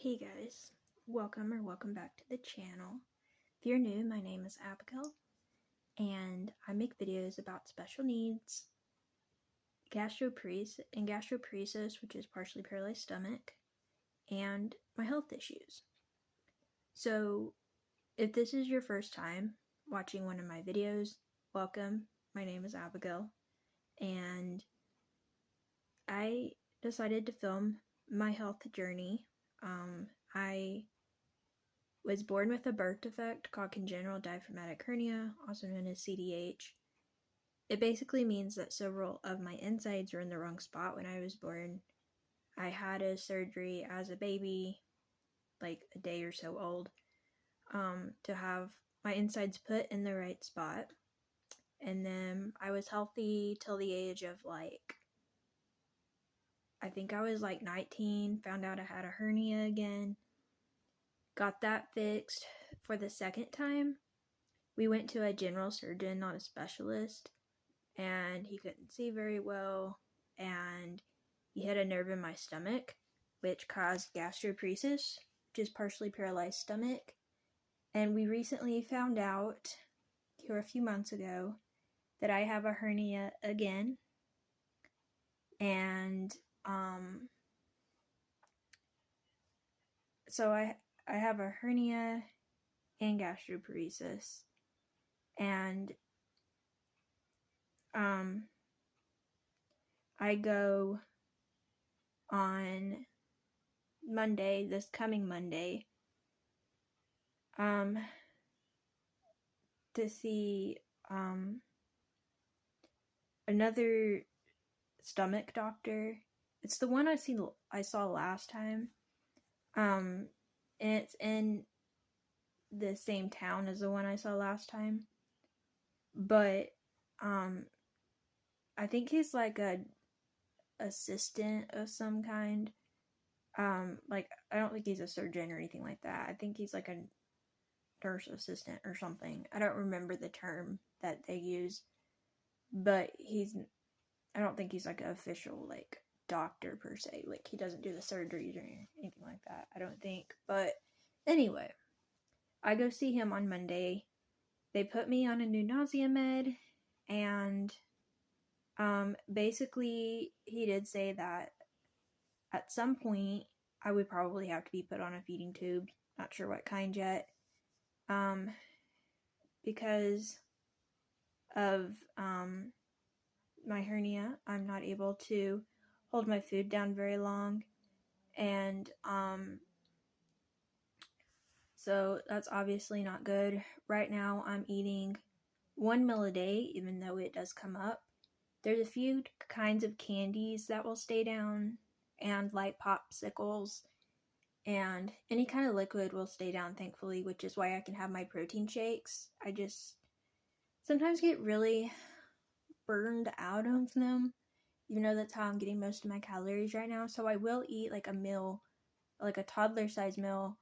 Hey guys, welcome back to the channel. If you're new, my name is Abigail, and I make videos about special needs, gastroparesis, which is partially paralyzed stomach, and my health issues. So, if this is your first time watching one of my videos, welcome. My name is Abigail, and I decided to film my health journey. I was born with a birth defect called congenital diaphragmatic hernia, also known as CDH. It basically means that several of my insides were in the wrong spot when I was born. I had a surgery as a baby, like a day or so old, to have my insides put in the right spot. And then I was healthy till the age of I think I was 19, found out I had a hernia again, got that fixed for the second time. We went to a general surgeon, not a specialist, and he couldn't see very well, and he hit a nerve in my stomach, which caused gastroparesis, which is partially paralyzed stomach. And we recently found out, here a few months ago, that I have a hernia again, and so I have a hernia and gastroparesis, and I go on Monday, this coming Monday, to see another stomach doctor. It's the one I saw last time. And it's in the same town as the one I saw last time. But I think he's like a assistant of some kind. I don't think he's a surgeon or anything like that. I think he's like a nurse assistant or something. I don't remember the term that they use, but I don't think he's like an official doctor per se. He doesn't do the surgeries or anything like that, I don't think. But anyway, I go see him on Monday. They put me on a new nausea med, and basically he did say that at some point I would probably have to be put on a feeding tube. Not sure what kind yet. Because of my hernia, I'm not able to hold my food down very long, and so that's obviously not good. Right now I'm eating 1 meal a day, even though it does come up. There's a few kinds of candies that will stay down, and light popsicles, and any kind of liquid will stay down, thankfully, which is why I can have my protein shakes. I just sometimes get really burned out of them, even though that's how I'm getting most of my calories right now. So I will eat a meal, like a toddler size meal,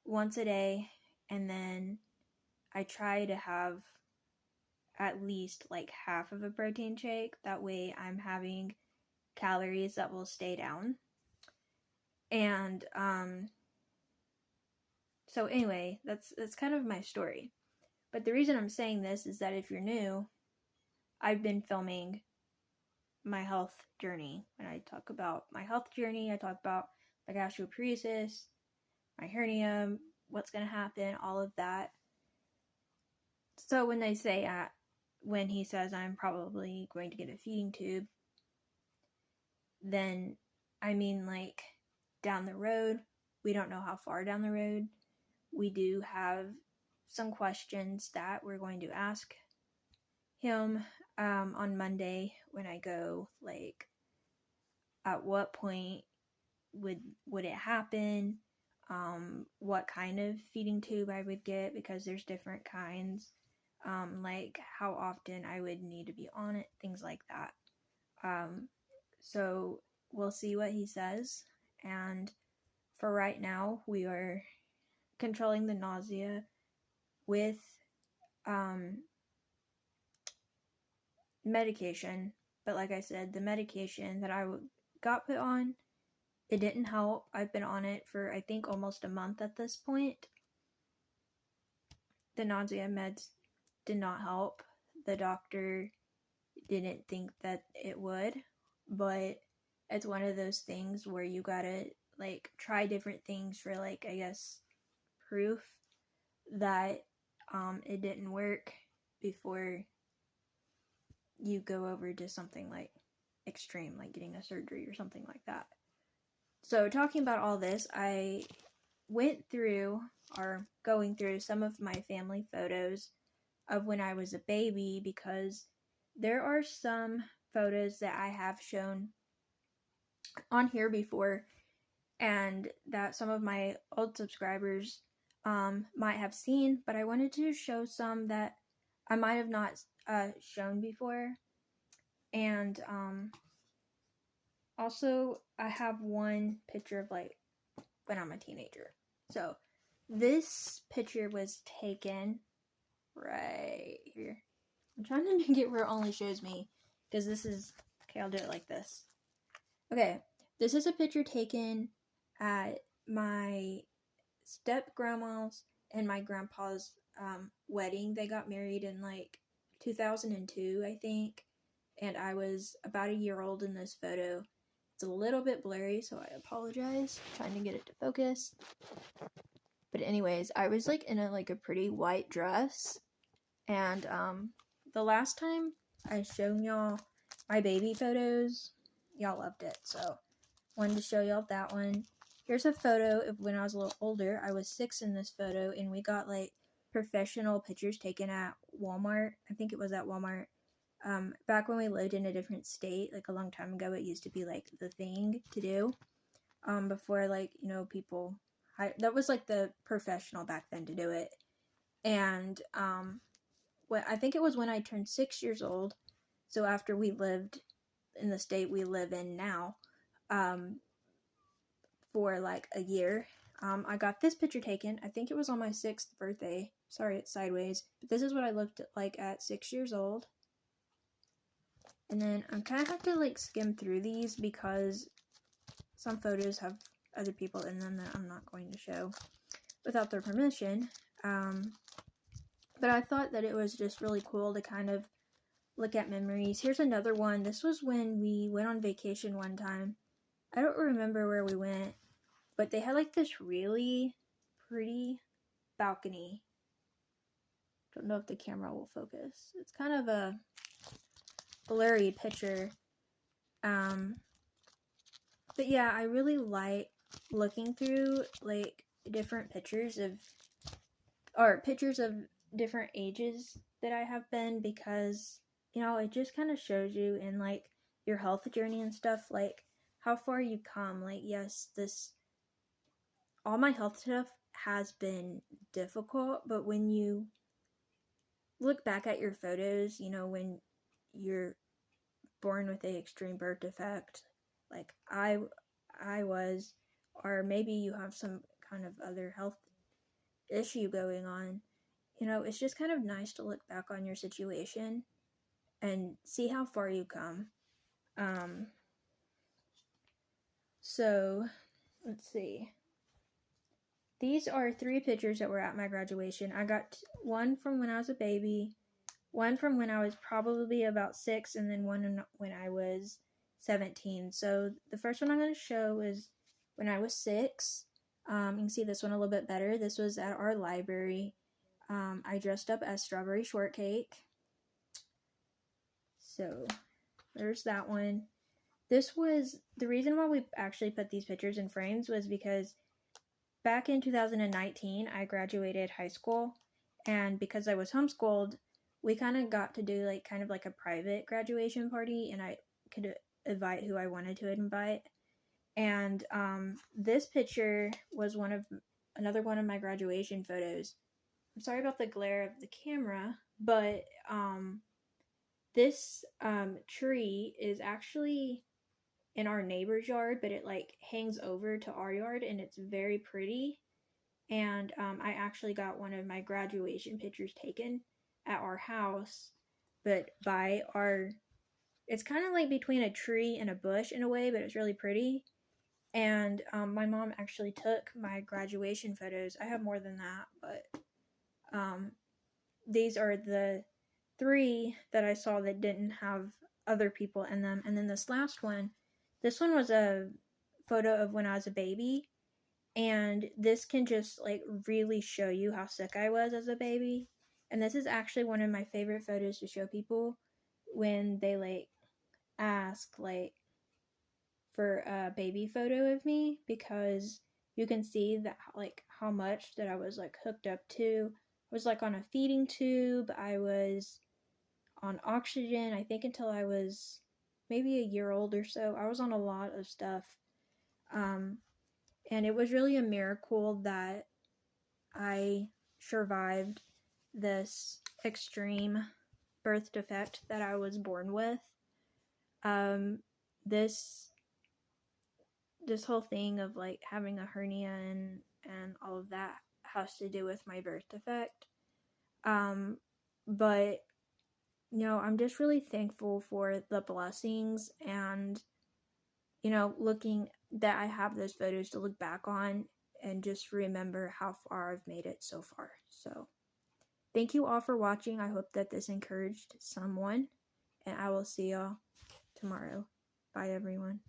once a day, and then I try to have at least half of a protein shake. That way I'm having calories that will stay down. And so anyway, that's kind of my story. But the reason I'm saying this is that if you're new, I've been filming my health journey. When I talk about my health journey, I talk about my gastroparesis, my hernia, what's going to happen, all of that. So when they say when he says I'm probably going to get a feeding tube, then I mean down the road. We don't know how far down the road. We do have some questions that we're going to ask him on Monday when I go, at what point would it happen, what kind of feeding tube I would get, because there's different kinds, how often I would need to be on it, things like that. So we'll see what he says, and for right now we are controlling the nausea with medication. But like I said, the medication that I got put on It didn't help. I've been on it for, I think, almost a month at this point. The nausea meds did not help. The doctor didn't think that it would, but it's one of those things where you gotta, like, try different things for, like, I guess, proof that it didn't work before you go over to something like extreme, like getting a surgery or something like that. So talking about all this, I went through, or going through, some of my family photos of when I was a baby, because there are some photos that I have shown on here before and that some of my old subscribers might have seen, but I wanted to show some that I might have not shown before. And also I have one picture of, like, when I'm a teenager. So this picture was taken right here. I'm trying to get where it only shows me, because this is, okay, I'll do it like this. Okay, this is a picture taken at my step-grandma's and my grandpa's wedding. They got married in, like, 2002, I think, and I was about a year old in this photo. It's a little bit blurry, so I apologize. I'm trying to get it to focus. But anyways, I was, like, in a pretty white dress, and the last time I showed y'all my baby photos, y'all loved it, so wanted to show y'all that one. Here's a photo of when I was a little older. I was 6 in this photo, and we got, like, professional pictures taken at Walmart. I think it was at Walmart. Back when we lived in a different state, like, a long time ago, it used to be, like, the thing to do. Before, like, you know, people, that was, like, the professional back then to do it. And, I think it was when I turned 6 years old, so after we lived in the state we live in now, for, like, a year, I got this picture taken. I think it was on my 6th birthday. Sorry, it's sideways. But this is what I looked like at 6 years old. And then I kind of have to, like, skim through these because some photos have other people in them that I'm not going to show without their permission. But I thought that it was just really cool to kind of look at memories. Here's another one. This was when we went on vacation one time. I don't remember where we went, but they had, like, this really pretty balcony. Don't know if the camera will focus. It's kind of a blurry picture. But yeah, I really like looking through, like, different pictures of different ages that I have been, because, you know, it just kind of shows you in, like, your health journey and stuff, like, how far you come. Like, yes, all my health stuff has been difficult, but when you look back at your photos, you know, when you're born with an extreme birth defect, like I was, or maybe you have some kind of other health issue going on, you know, it's just kind of nice to look back on your situation and see how far you come. So let's see. These are 3 pictures that were at my graduation. I got one from when I was a baby, one from when I was probably about 6, and then one when I was 17. So the first one I'm going to show is when I was 6. You can see this one a little bit better. This was at our library. I dressed up as Strawberry Shortcake. So there's that one. This was the reason why we actually put these pictures in frames, was because back in 2019 I graduated high school, and because I was homeschooled, we kind of got to do, like, kind of like a private graduation party, and I could invite who I wanted to invite. And this picture was another one of my graduation photos. I'm sorry about the glare of the camera, but this tree is actually in our neighbor's yard, but it, like, hangs over to our yard, and it's very pretty. And I actually got one of my graduation pictures taken at our house, but it's kind of like between a tree and a bush in a way, but it's really pretty. And my mom actually took my graduation photos. I have more than that, but these are the 3 that I saw that didn't have other people in them. And then this last one, this one was a photo of when I was a baby. And this can just like really show you how sick I was as a baby. And this is actually one of my favorite photos to show people when they like ask like for a baby photo of me, because you can see that like how much that I was like hooked up to. I was like on a feeding tube. I was on oxygen, I think, until I was maybe a year old or so. I was on a lot of stuff. And it was really a miracle that I survived this extreme birth defect that I was born with. This whole thing of like having a hernia and all of that has to do with my birth defect. But I'm just really thankful for the blessings, and looking that I have those photos to look back on and just remember how far I've made it so far. So thank you all for watching. I hope that this encouraged someone, and I will see y'all tomorrow. Bye, everyone.